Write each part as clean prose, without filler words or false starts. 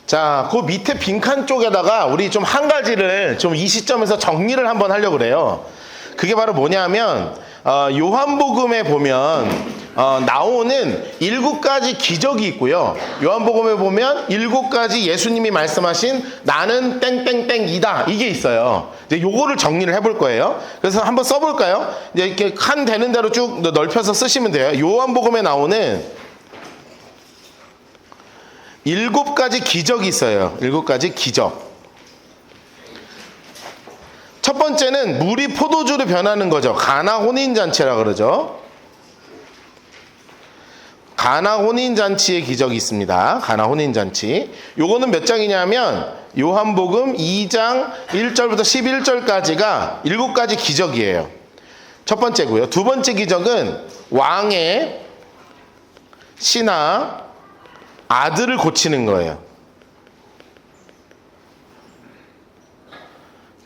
자, 그 밑에 빈칸 쪽에다가 우리 좀 한 가지를 좀 이 시점에서 정리를 한번 하려고 그래요. 그게 바로 뭐냐면 요한복음에 보면 나오는 7가지 기적이 있고요. 요한복음에 보면 7가지 예수님이 말씀하신 나는 땡땡땡이다 이게 있어요. 이제 요거를 정리를 해볼 거예요. 그래서 한번 써볼까요? 이제 이렇게 칸 되는 대로 쭉 넓혀서 쓰시면 돼요. 요한복음에 나오는 7가지 기적이 있어요. 7가지 기적. 첫 번째는 물이 포도주로 변하는 거죠. 가나 혼인잔치라 그러죠. 가나 혼인잔치의 기적이 있습니다. 가나 혼인잔치. 요거는 몇 장이냐면 요한복음 2장 1절부터 11절까지가 7가지 기적이에요. 첫 번째고요. 두 번째 기적은 왕의 신하 아들을 고치는 거예요.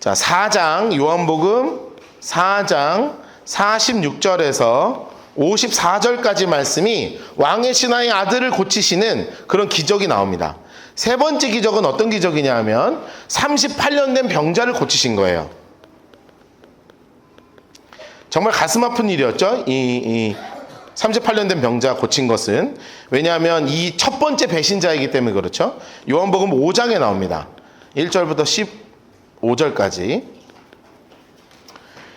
자, 4장 요한복음 4장 46절에서 54절까지 말씀이 왕의 신하의 아들을 고치시는 그런 기적이 나옵니다. 세 번째 기적은 어떤 기적이냐 하면 38년 된 병자를 고치신 거예요. 정말 가슴 아픈 일이었죠. 이 38년 된 병자 고친 것은. 왜냐하면 이 첫 번째 배신자이기 때문에 그렇죠. 요한복음 5장에 나옵니다. 1절부터 15절까지.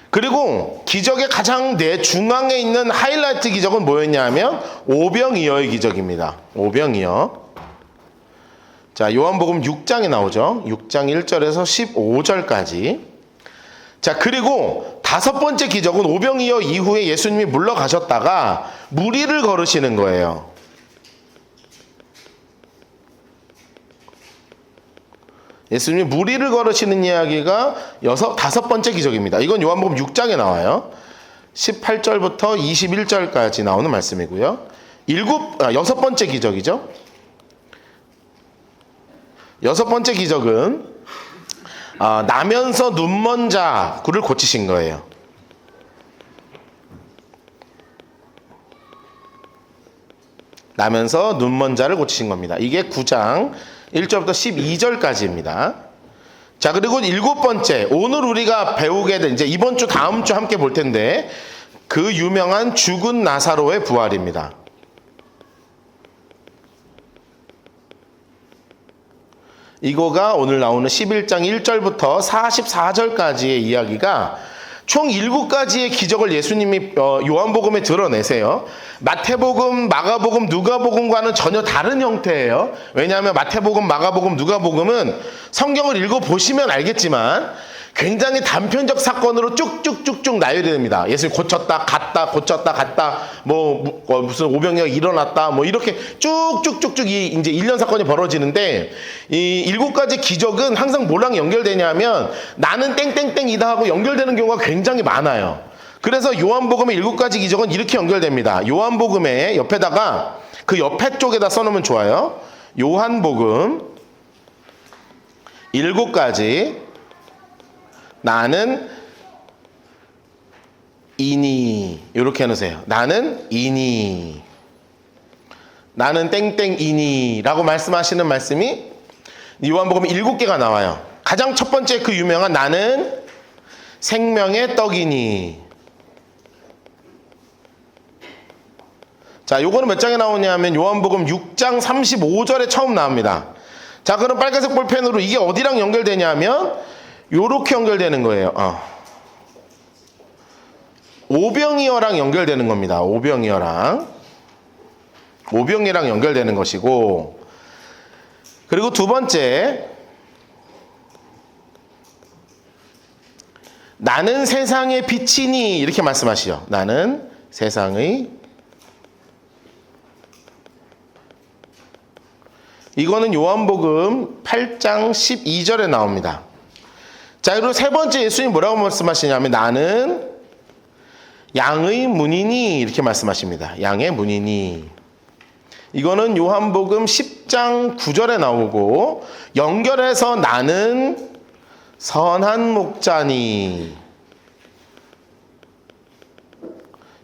그리고 기적의 가장 중앙에 있는 하이라이트 기적은 뭐였냐 하면 오병이어의 기적입니다. 오병이어. 자, 요한복음 6장에 나오죠. 6장 1절에서 15절까지. 자, 그리고 다섯 번째 기적은 오병이어 이후에 예수님이 물러가셨다가 무리를 걸으시는 거예요. 예수님이 무리를 걸으시는 이야기가 다섯 번째 기적입니다. 이건 요한복음 6장에 나와요. 18절부터 21절까지 나오는 말씀이고요. 여섯 번째 기적이죠. 여섯 번째 기적은 나면서 눈먼 자를 고치신 거예요. 나면서 눈먼 자를 고치신 겁니다. 이게 9장 1절부터 12절까지입니다. 자, 그리고 일곱 번째, 오늘 우리가 배우게 된, 이제 이번 주, 다음 주 함께 볼 텐데, 그 유명한 죽은 나사로의 부활입니다. 이거가 오늘 나오는 11장 1절부터 44절까지의 이야기가 총 7가지의 기적을 예수님이 요한복음에 드러내세요. 마태복음, 마가복음, 누가복음과는 전혀 다른 형태예요. 왜냐하면 마태복음, 마가복음, 누가복음은 성경을 읽어보시면 알겠지만 굉장히 단편적 사건으로 쭉쭉쭉쭉 나열이 됩니다. 예수님 고쳤다, 갔다, 고쳤다, 갔다, 무슨 오병이어가 일어났다, 이렇게 쭉쭉쭉쭉 이제 일련 사건이 벌어지는데 이 7가지 기적은 항상 뭐랑 연결되냐면 나는 땡땡땡이다 하고 연결되는 경우가 굉장히 많아요. 그래서 요한복음의 7가지 기적은 이렇게 연결됩니다. 요한복음의 옆에다가 그 옆에 쪽에다 써놓으면 좋아요. 요한복음 7가지 나는 이니 이렇게 해놓으세요. 나는 이니, 나는 땡땡이니 라고 말씀하시는 말씀이 요한복음 7개가 나와요. 가장 첫 번째 그 유명한 나는 생명의 떡이니. 자, 요거는 몇 장에 나오냐면 요한복음 6장 35절에 처음 나옵니다. 자, 그럼 빨간색 볼펜으로 이게 어디랑 연결되냐면 요렇게 연결되는 거예요. 오병이어랑 연결되는 겁니다. 오병이어랑 연결되는 것이고, 그리고 두 번째 나는 세상의 빛이니 이렇게 말씀하시죠. 나는 세상의, 이거는 요한복음 8장 12절에 나옵니다. 자, 그리고 세 번째 예수님 뭐라고 말씀하시냐면 나는 양의 문이니 이렇게 말씀하십니다. 양의 문이니. 이거는 요한복음 10장 9절에 나오고 연결해서 나는 선한 목자니.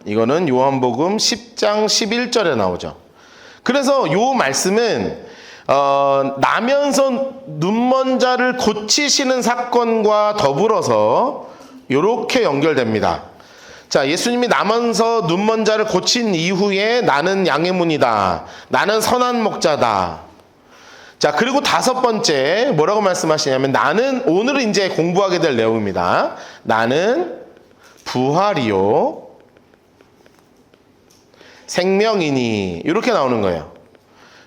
이거는 요한복음 10장 11절에 나오죠. 그래서 요 말씀은 나면서 눈먼 자를 고치시는 사건과 더불어서 이렇게 연결됩니다. 자, 예수님이 나면서 눈먼 자를 고친 이후에 나는 양의 문이다. 나는 선한 목자다. 자, 그리고 다섯 번째 뭐라고 말씀하시냐면 나는, 오늘은 이제 공부하게 될 내용입니다. 나는 부활이요 생명이니, 이렇게 나오는 거예요.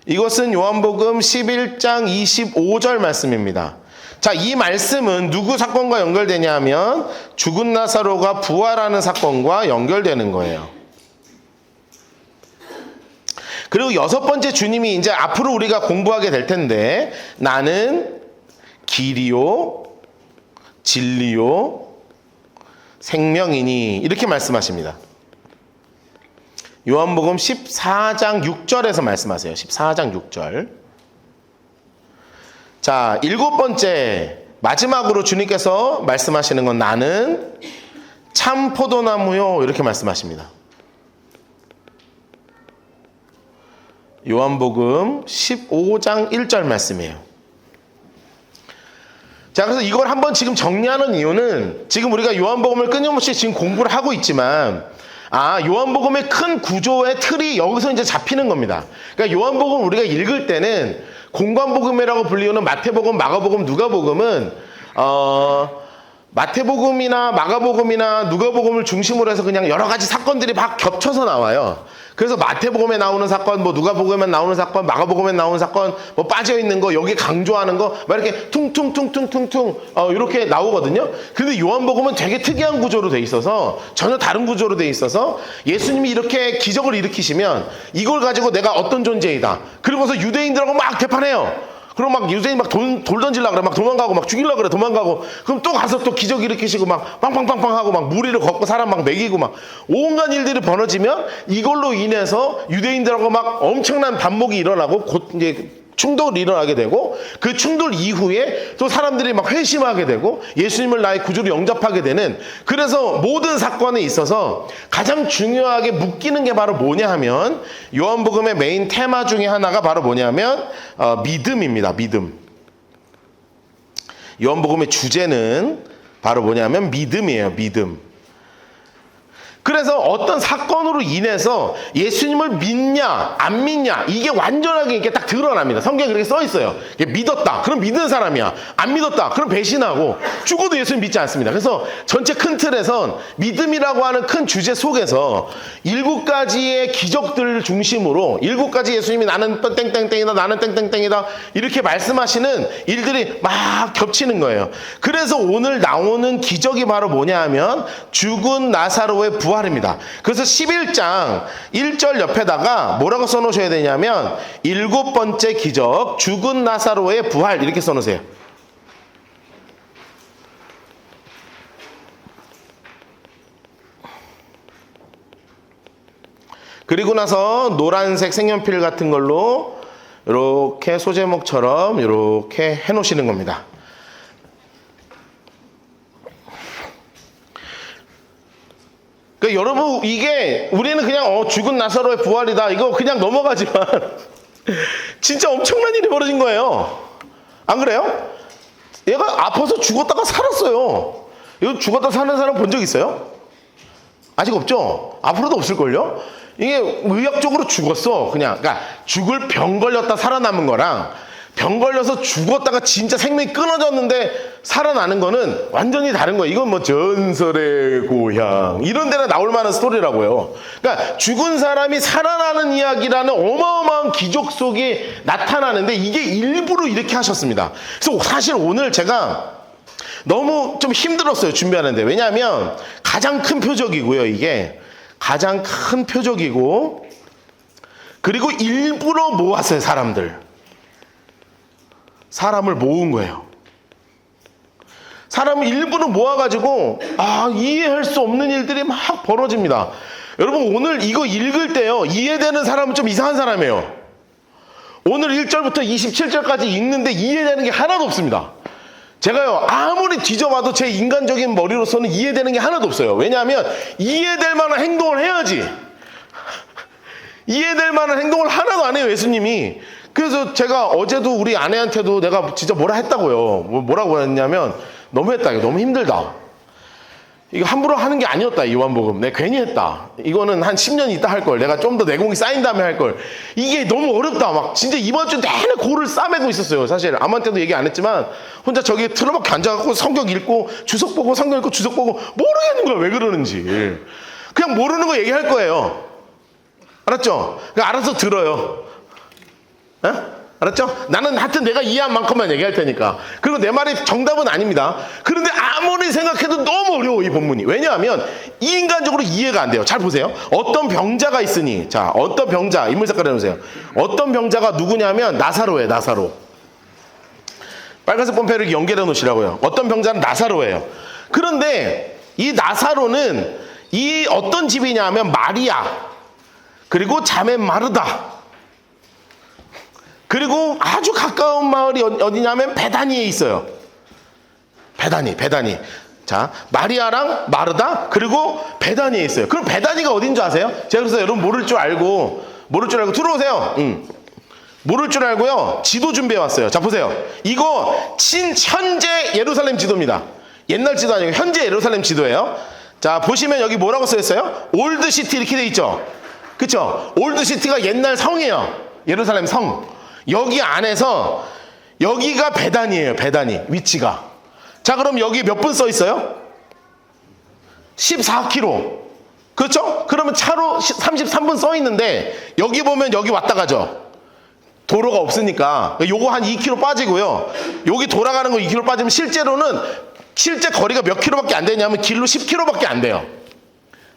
이것은 요한복음 11장 25절 말씀입니다. 자, 이 말씀은 누구 사건과 연결되냐 하면 죽은 나사로가 부활하는 사건과 연결되는 거예요. 그리고 여섯 번째, 주님이 이제 앞으로 우리가 공부하게 될 텐데 나는 길이요 진리요 생명이니, 이렇게 말씀하십니다. 요한복음 14장 6절에서 말씀하세요. 14장 6절. 자, 일곱 번째, 마지막으로 주님께서 말씀하시는 건 나는 참 포도나무요, 이렇게 말씀하십니다. 요한복음 15장 1절 말씀이에요. 자, 그래서 이걸 한번 지금 정리하는 이유는, 지금 우리가 요한복음을 끊임없이 지금 공부를 하고 있지만, 요한복음의 큰 구조의 틀이 여기서 이제 잡히는 겁니다. 그러니까 요한복음 우리가 읽을 때는 공관복음이라고 불리우는 마태복음, 마가복음, 누가복음은 마태복음이나 마가복음이나 누가복음을 중심으로 해서 그냥 여러 가지 사건들이 막 겹쳐서 나와요. 그래서 마태복음에 나오는 사건, 뭐 누가복음에 나오는 사건, 마가복음에 나오는 사건, 뭐 빠져있는 거, 여기 강조하는 거, 막 이렇게 퉁퉁퉁퉁퉁퉁 이렇게 나오거든요. 근데 요한복음은 되게 특이한 구조로 돼 있어서, 전혀 다른 구조로 돼 있어서, 예수님이 이렇게 기적을 일으키시면 이걸 가지고 내가 어떤 존재이다, 그러고서 유대인들하고 막 대판해요. 그럼 막 유대인 막 돌 던질라 그래, 막 도망가고, 막 죽이려 그래, 도망가고. 그럼 또 가서 또 기적 일으키시고 막 빵빵빵빵 하고 막 무리를 걷고 사람 막 먹이고 막 온갖 일들이 벌어지면 이걸로 인해서 유대인들하고 막 엄청난 반목이 일어나고 곧 이제 충돌이 일어나게 되고, 그 충돌 이후에 또 사람들이 막 회심하게 되고 예수님을 나의 구주로 영접하게 되는, 그래서 모든 사건에 있어서 가장 중요하게 묶이는 게 바로 뭐냐 하면, 요한복음의 메인 테마 중에 하나가 바로 뭐냐면 믿음입니다. 믿음. 요한복음의 주제는 바로 뭐냐면 믿음이에요. 믿음. 그래서 어떤 사건으로 인해서 예수님을 믿냐 안 믿냐, 이게 완전하게 이렇게 딱 드러납니다. 성경에 그렇게 써 있어요. 믿었다, 그럼 믿는 사람이야. 안 믿었다, 그럼 배신하고, 죽어도 예수님 믿지 않습니다. 그래서 전체 큰 틀에선 믿음이라고 하는 큰 주제 속에서 7가지의 기적들을 중심으로 7가지 예수님이 나는 땡땡땡이다, 나는 땡땡땡이다, 이렇게 말씀하시는 일들이 막 겹치는 거예요. 그래서 오늘 나오는 기적이 바로 뭐냐 하면 죽은 나사로의 부활입니다. 그래서 11장 1절 옆에다가 뭐라고 써놓으셔야 되냐면 7번째 기적, 죽은 나사로의 부활, 이렇게 써놓으세요. 그리고 나서 노란색 색연필 같은 걸로 이렇게 소제목처럼 이렇게 해놓으시는 겁니다. 그러니까 여러분, 이게 우리는 그냥 죽은 나사로의 부활이다, 이거 그냥 넘어가지만 진짜 엄청난 일이 벌어진 거예요. 안 그래요? 얘가 아파서 죽었다가 살았어요. 이거 죽었다 사는 사람 본 적 있어요? 아직 없죠? 앞으로도 없을걸요? 이게 의학적으로 죽었어. 그러니까 죽을 병 걸렸다 살아남은 거랑 병 걸려서 죽었다가 진짜 생명이 끊어졌는데 살아나는 거는 완전히 다른 거예요. 이건 뭐 전설의 고향 이런 데나 나올 만한 스토리라고요. 그러니까 죽은 사람이 살아나는 이야기라는 어마어마한 기적 속에 나타나는데, 이게 일부러 이렇게 하셨습니다. 그래서 사실 오늘 제가 너무 좀 힘들었어요, 준비하는데. 왜냐하면 가장 큰 표적이고요. 이게 가장 큰 표적이고, 그리고 일부러 모았어요. 사람을 모은 거예요. 사람을 일부러 모아가지고 이해할 수 없는 일들이 막 벌어집니다. 여러분, 오늘 이거 읽을 때요, 이해되는 사람은 좀 이상한 사람이에요. 오늘 1절부터 27절까지 읽는데 이해되는 게 하나도 없습니다. 제가요, 아무리 뒤져봐도 제 인간적인 머리로서는 이해되는 게 하나도 없어요. 왜냐하면 이해될 만한 행동을 해야지. 이해될 만한 행동을 하나도 안 해요, 예수님이. 그래서 제가 어제도 우리 아내한테도 내가 진짜 뭐라 했다고요. 뭐라고 했냐면 너무했다. 이거 너무 힘들다. 이거 함부로 하는 게 아니었다. 요한복음. 내가 괜히 했다. 이거는 한 10년 있다 할 걸. 내가 좀 더 내공이 쌓인 다음에 할 걸. 이게 너무 어렵다. 막 진짜 이번 주 내내 고를 싸매고 있었어요. 사실 아무한테도 얘기 안 했지만 혼자 저기 틀어박혀 앉아갖고 성경 읽고 주석 보고 성경 읽고 주석 보고 모르겠는 거야. 왜 그러는지. 그냥 모르는 거 얘기할 거예요. 알았죠? 그냥 알아서 들어요. 에? 알았죠? 나는 하여튼 내가 이해한 만큼만 얘기할 테니까. 그리고 내 말이 정답은 아닙니다. 그런데 아무리 생각해도 너무 어려워, 이 본문이. 왜냐하면 인간적으로 이해가 안 돼요. 잘 보세요. 어떤 병자가 있으니, 자, 어떤 병자, 인물 색깔 해놓으세요. 어떤 병자가 누구냐면 나사로예요, 나사로. 빨간색 본패를 연결해 놓으시라고요. 어떤 병자는 나사로예요. 그런데 이 나사로는 이 어떤 집이냐 하면 마리아, 그리고 자매 마르다, 그리고 아주 가까운 마을이 어디냐면 베다니에 있어요. 베다니. 자, 마리아랑 마르다, 그리고 베다니에 있어요. 그럼 베다니가 어딘 줄 아세요? 제가 그래서 여러분 모를 줄 알고 들어오세요. 모를 줄 알고요. 지도 준비해 왔어요. 자, 보세요. 이거 현재 예루살렘 지도입니다. 옛날 지도 아니고 현재 예루살렘 지도예요. 자, 보시면 여기 뭐라고 써 있어요? 올드시티 이렇게 돼 있죠. 그쵸? 올드시티가 옛날 성이에요. 예루살렘 성. 여기 안에서 여기가 베단이에요. 베단이 위치가. 자, 그럼 여기 몇 분 써 있어요? 14km. 그렇죠? 그러면 차로 33분 써 있는데 여기 보면 여기 왔다 가죠. 도로가 없으니까 요거 한 2km 빠지고요. 여기 돌아가는 거 2km 빠지면 실제 거리가 몇 킬로밖에 안 되냐면 길로 10km밖에 안 돼요.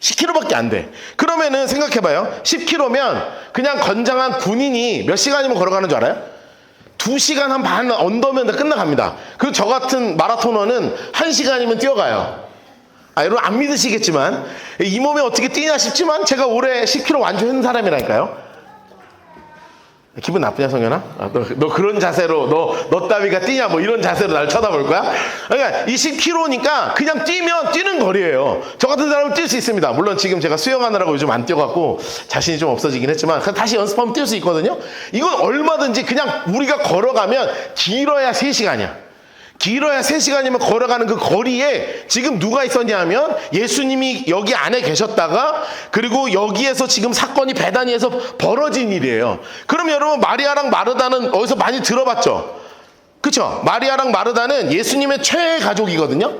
10km밖에 안 돼. 그러면은 생각해봐요. 10km면 그냥 건장한 군인이 몇 시간이면 걸어가는 줄 알아요? 2시간 한 반 언더면 다 끝나갑니다. 그리고 저 같은 마라토너는 1시간이면 뛰어가요. 여러분 안 믿으시겠지만 이 몸에 어떻게 뛰냐 싶지만 제가 올해 10km 완주한 사람이라니까요. 기분 나쁘냐, 성현아? 너 그런 자세로 너 따위가 뛰냐 뭐 이런 자세로 날 쳐다볼 거야? 그러니까 이 10km니까 그냥 뛰면 뛰는 거리예요. 저 같은 사람은 뛸 수 있습니다. 물론 지금 제가 수영하느라고 요즘 안 뛰어갖고 자신이 좀 없어지긴 했지만 다시 연습하면 뛸 수 있거든요. 이건 얼마든지 그냥 우리가 걸어가면 길어야 3시간이야. 길어야 3시간이면 걸어가는 그 거리에 지금 누가 있었냐 하면 예수님이 여기 안에 계셨다가 그리고 여기에서 지금 사건이 베다니에서 벌어진 일이에요. 그럼 여러분 마리아랑 마르다는 어디서 많이 들어봤죠? 그쵸? 마리아랑 마르다는 예수님의 최애 가족이거든요.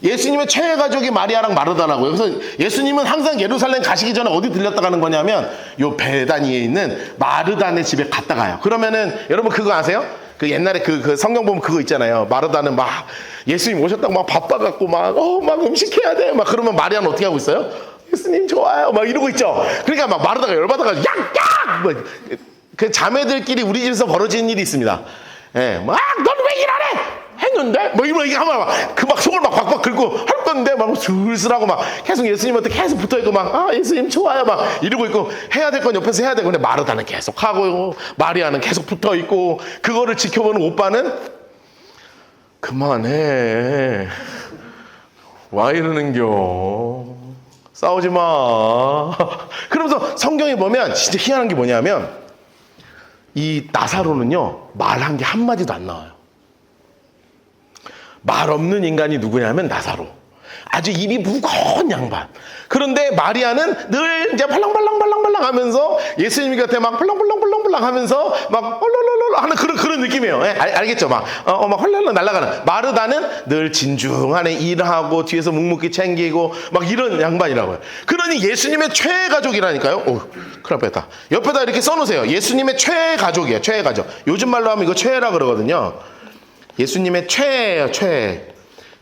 예수님의 최애 가족이 마리아랑 마르다라고요. 그래서 예수님은 항상 예루살렘 가시기 전에 어디 들렸다 가는 거냐면 요 베다니에 있는 마르다네 집에 갔다 가요. 그러면은 여러분 그거 아세요? 그 옛날에 그 성경 보면 그거 있잖아요. 마르다는 막 예수님 오셨다고 막 바빠갖고 막 음식해야 돼. 막 그러면 마리아는 어떻게 하고 있어요? 예수님 좋아요. 막 이러고 있죠. 그러니까 막 마르다가 열받아가지고 약! 그 자매들끼리 우리 집에서 벌어지는 일이 있습니다. 예, 막 넌 왜 일 안 해? 했는데 뭐 이런 얘기 하면 막 속을 막 박박 긁고 할 건데 막 슬슬하고 막 계속 예수님한테 계속 붙어있고 막 예수님 좋아요 막 이러고 있고 해야 될 건 옆에서 해야 되고 근데 마르다는 계속 하고 마리아는 계속 붙어있고 그거를 지켜보는 오빠는 그만해 와 이러는겨 싸우지 마 그러면서 성경에 보면 진짜 희한한 게 뭐냐면 이 나사로는요 말한 게 한마디도 안 나와요. 말 없는 인간이 누구냐면 나사로. 아주 입이 무거운 양반. 그런데 마리아는 늘 이제 발랑발랑발랑발랑 하면서 예수님 곁에 막 발랑발랑발랑발랑 하면서 막 헐랄랄랄 하는 그런 느낌이에요. 예? 알겠죠? 막 헐랄랄 날아가는. 마르다는 늘 진중하게 일하고 뒤에서 묵묵히 챙기고 막 이런 양반이라고요. 그러니 예수님의 최애 가족이라니까요. 큰일 날 뻔했다. 옆에다 이렇게 써놓으세요. 예수님의 최애 가족이에요. 최애 가족. 요즘 말로 하면 이거 최애라 그러거든요. 예수님의 최애예요, 최애.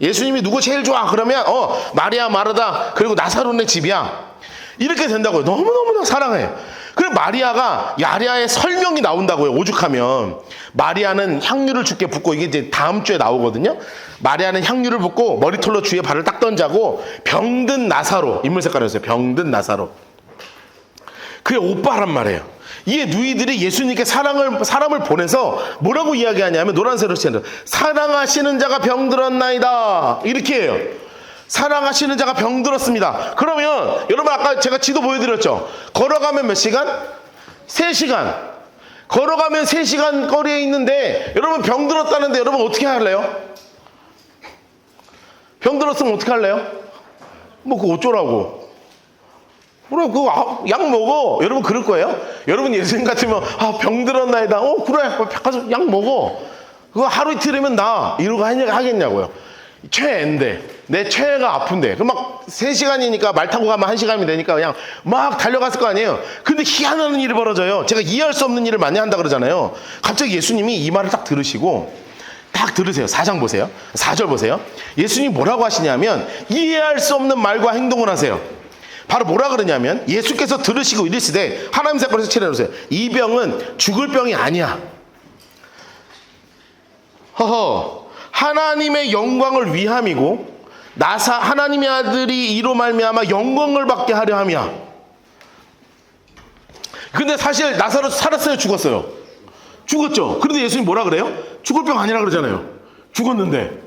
예수님이 누구 제일 좋아? 그러면 마리아, 마르다 그리고 나사로네 집이야. 이렇게 된다고요. 너무너무나 사랑해. 그리고 마리아의 설명이 나온다고요. 오죽하면 마리아는 향유를 주께 붓고 이게 이제 다음 주에 나오거든요. 마리아는 향유를 붓고 머리털로 주위에 발을 딱 던자고 병든 나사로 인물 색깔이었어요. 병든 나사로. 그게 오빠란 말이에요. 이에 누이들이 예수님께 사람을 보내서 뭐라고 이야기하냐면 노란색으로 쓰는 사랑하시는 자가 병들었나이다 이렇게 해요. 사랑하시는 자가 병들었습니다. 그러면 여러분 아까 제가 지도 보여드렸죠. 걸어가면 몇 시간? 3시간. 걸어가면 3시간 거리에 있는데 여러분 병 들었다는데 여러분 어떻게 할래요? 병 들었으면 어떻게 할래요? 뭐 그거 어쩌라고. 그래 그거 약 먹어. 여러분 그럴 거예요? 여러분 예수님 같으면 병 들었나이다. 그래 가서 약 먹어. 그거 하루 이틀이면 나 이러고 하겠냐고요. 최애인데 내 최애가 아픈데 그럼 막 3시간이니까 말 타고 가면 1시간이 되니까 그냥 막 달려갔을 거 아니에요. 근데 희한한 일이 벌어져요. 제가 이해할 수 없는 일을 많이 한다 그러잖아요. 갑자기 예수님이 이 말을 딱 들으시고 딱 들으세요. 4장 보세요. 4절 보세요. 예수님이 뭐라고 하시냐면 이해할 수 없는 말과 행동을 하세요. 바로 뭐라 그러냐면 예수께서 들으시고 이르시되 하나님 사건에서 칠해놓으세요. 이 병은 죽을 병이 아니야. 허허 하나님의 영광을 위함이고 하나님의 아들이 이로 말미암아 영광을 받게 하려 함이야. 근데 사실 나사로 살았어요, 죽었어요? 죽었죠. 그런데 예수님 뭐라 그래요? 죽을 병 아니라 그러잖아요. 죽었는데.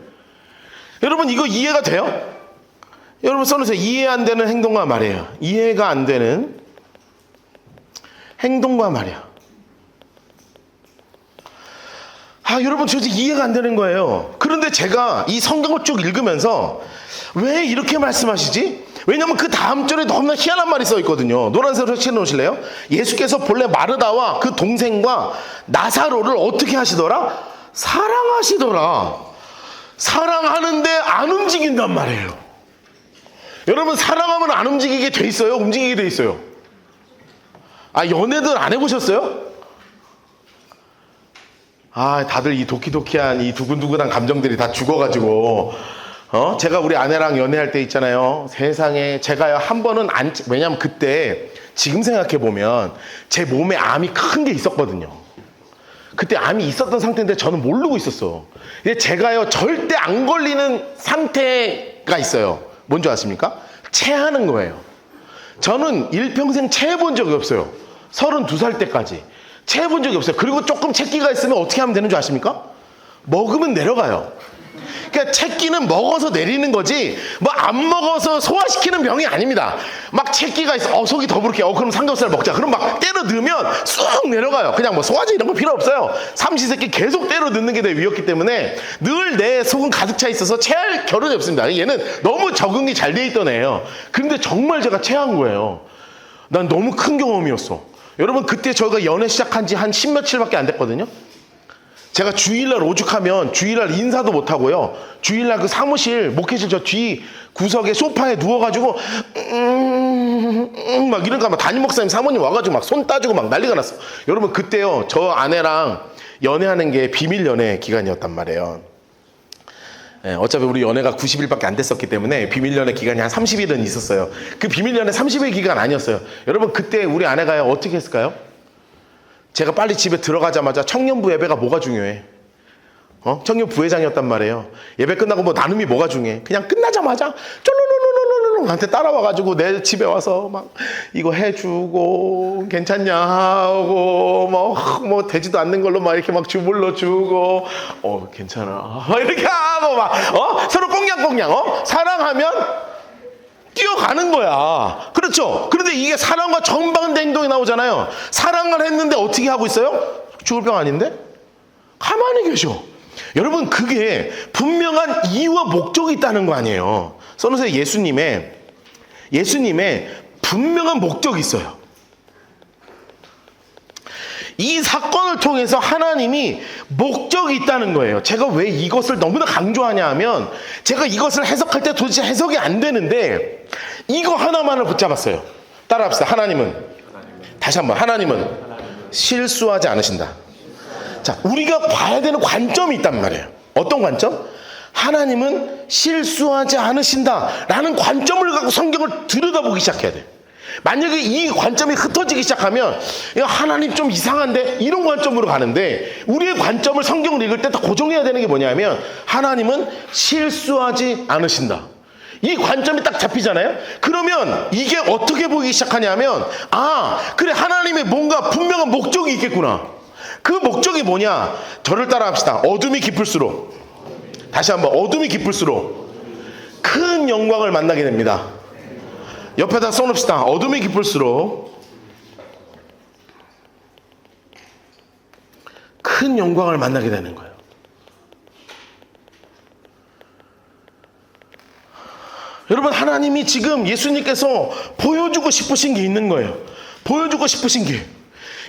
여러분 이거 이해가 돼요? 여러분 써놓으세요. 이해 안 되는 행동과 말이에요. 이해가 안 되는 행동과 말이야. 여러분 저 이해가 안 되는 거예요. 그런데 제가 이 성경을 쭉 읽으면서 왜 이렇게 말씀하시지? 왜냐면 그 다음 절에 너무나 희한한 말이 써 있거든요. 노란색으로 칠해놓으실래요? 예수께서 본래 마르다와 그 동생과 나사로를 어떻게 하시더라? 사랑하시더라. 사랑하는데 안 움직인단 말이에요. 여러분 사랑하면 안 움직이게 돼 있어요? 움직이게 돼 있어요? 연애들 안 해보셨어요? 다들 이 도키도키한 이 두근두근한 감정들이 다 죽어가지고 제가 우리 아내랑 연애할 때 있잖아요. 세상에 제가요 한 번은 왜냐면 그때 지금 생각해보면 제 몸에 암이 큰 게 있었거든요. 그때 암이 있었던 상태인데 저는 모르고 있었어. 근데 제가요 절대 안 걸리는 상태가 있어요. 뭔지 아십니까? 체하는 거예요. 저는 일평생 체해본 적이 없어요. 32살 때까지 체해본 적이 없어요. 그리고 조금 체기가 있으면 어떻게 하면 되는 줄 아십니까? 먹으면 내려가요. 그러니까 체기는 먹어서 내리는 거지 뭐 안 먹어서 소화시키는 병이 아닙니다. 막 체기가 있어. 속이 더부룩해. 그럼 삼겹살 먹자. 그럼 막 때려 넣으면 쑥 내려가요. 그냥 뭐 소화제 이런 거 필요 없어요. 삼시세끼 계속 때려 넣는 게 내 위였기 때문에 늘 내 속은 가득 차 있어서 체할 겨를이 없습니다. 얘는 너무 적응이 잘 돼 있던 애예요. 근데 정말 제가 체한 거예요. 난 너무 큰 경험이었어. 여러분 그때 저희가 연애 시작한 지 한 10며칠밖에 안 됐거든요. 제가 주일날 오죽하면 주일날 인사도 못하고요. 주일날 그 사무실 목회실 저 뒤 구석에 소파에 누워가지고 막 이러니까 막 담임 목사님 사모님 와가지고 막 손 따주고 막 난리가 났어. 여러분 그때요 저 아내랑 연애하는 게 비밀 연애 기간이었단 말이에요. 어차피 우리 연애가 90일밖에 안 됐었기 때문에 비밀 연애 기간이 한 30일은 있었어요. 그 비밀 연애 30일 기간 아니었어요. 여러분 그때 우리 아내가요 어떻게 했을까요? 제가 빨리 집에 들어가자마자 청년부 예배가 뭐가 중요해? 청년 부회장이었단 말이에요. 예배 끝나고 뭐 나눔이 뭐가 중요해? 그냥 끝나자마자 쫄로로로로로로 나한테 따라와가지고 내 집에 와서 막 이거 해주고 괜찮냐 하고 뭐 되지도 않는 걸로 막 이렇게 막 주물러 주고 괜찮아 이렇게 하고 막 서로 꽁냥꽁냥 사랑하면 뛰어가는 거야. 그렇죠? 그런데 이게 사랑과 정반대 행동이 나오잖아요. 사랑을 했는데 어떻게 하고 있어요? 죽을 병 아닌데? 가만히 계셔. 여러분 그게 분명한 이유와 목적이 있다는 거 아니에요. 써놓으세요. 예수님의 분명한 목적이 있어요. 이 사건을 통해서 하나님이 목적이 있다는 거예요. 제가 왜 이것을 너무나 강조하냐 하면 제가 이것을 해석할 때 도대체 해석이 안 되는데 이거 하나만을 붙잡았어요. 따라합시다. 다시 한번 하나님은 실수하지 않으신다. 자, 우리가 봐야 되는 관점이 있단 말이에요. 어떤 관점? 하나님은 실수하지 않으신다라는 관점을 갖고 성경을 들여다보기 시작해야 돼요. 만약에 이 관점이 흩어지기 시작하면 하나님 좀 이상한데 이런 관점으로 가는데 우리의 관점을 성경을 읽을 때 다 고정해야 되는 게 뭐냐면 하나님은 실수하지 않으신다. 이 관점이 딱 잡히잖아요. 그러면 이게 어떻게 보이기 시작하냐면 그래 하나님의 뭔가 분명한 목적이 있겠구나. 그 목적이 뭐냐? 저를 따라합시다. 어둠이 깊을수록 다시 한번 어둠이 깊을수록 큰 영광을 만나게 됩니다. 옆에다 써놓읍시다. 어둠이 깊을수록 큰 영광을 만나게 되는 거예요. 여러분, 하나님이 지금 예수님께서 보여주고 싶으신 게 있는 거예요. 보여주고 싶으신 게,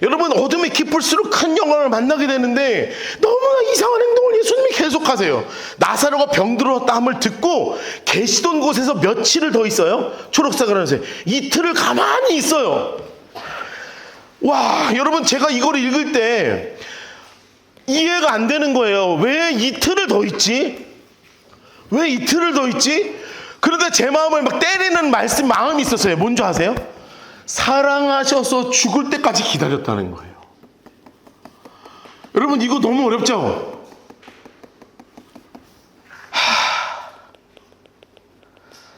여러분, 어둠이 깊을수록 큰 영광을 만나게 되는데 너무나 이상한 행동을 예수님이 계속하세요. 나사로가 병들었다 함을 듣고 계시던 곳에서 며칠을 더 있어요. 초록색을 하면서 이틀을 가만히 있어요. 와, 여러분, 제가 이걸 읽을 때 이해가 안 되는 거예요. 왜 이틀을 더 있지? 왜 이틀을 더 있지? 그런데 제 마음을 막 때리는 마음이 있었어요. 뭔지 아세요? 사랑하셔서 죽을 때까지 기다렸다는 거예요. 여러분, 이거 너무 어렵죠?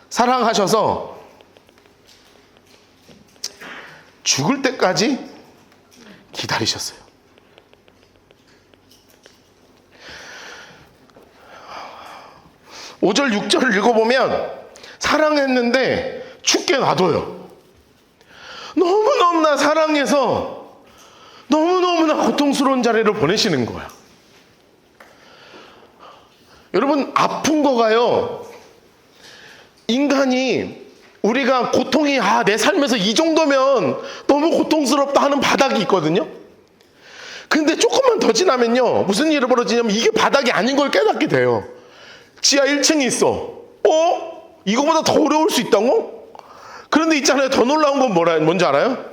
사랑하셔서 죽을 때까지 기다리셨어요. (5절) (6절을) 읽어보면 사랑했는데 죽게 놔둬요. 너무너무나 사랑해서 너무너무나 고통스러운 자리를 보내시는 거야. 여러분, 아픈 거가요, 인간이 우리가 고통이 내 삶에서 이 정도면 너무 고통스럽다 하는 바닥이 있거든요. 근데 조금만 더 지나면요, 무슨 일이 벌어지냐면 이게 바닥이 아닌 걸 깨닫게 돼요. 지하 1층이 있어. 이거보다 더 어려울 수 있다고? 그런데 있잖아요, 더 놀라운 건 뭔지 알아요?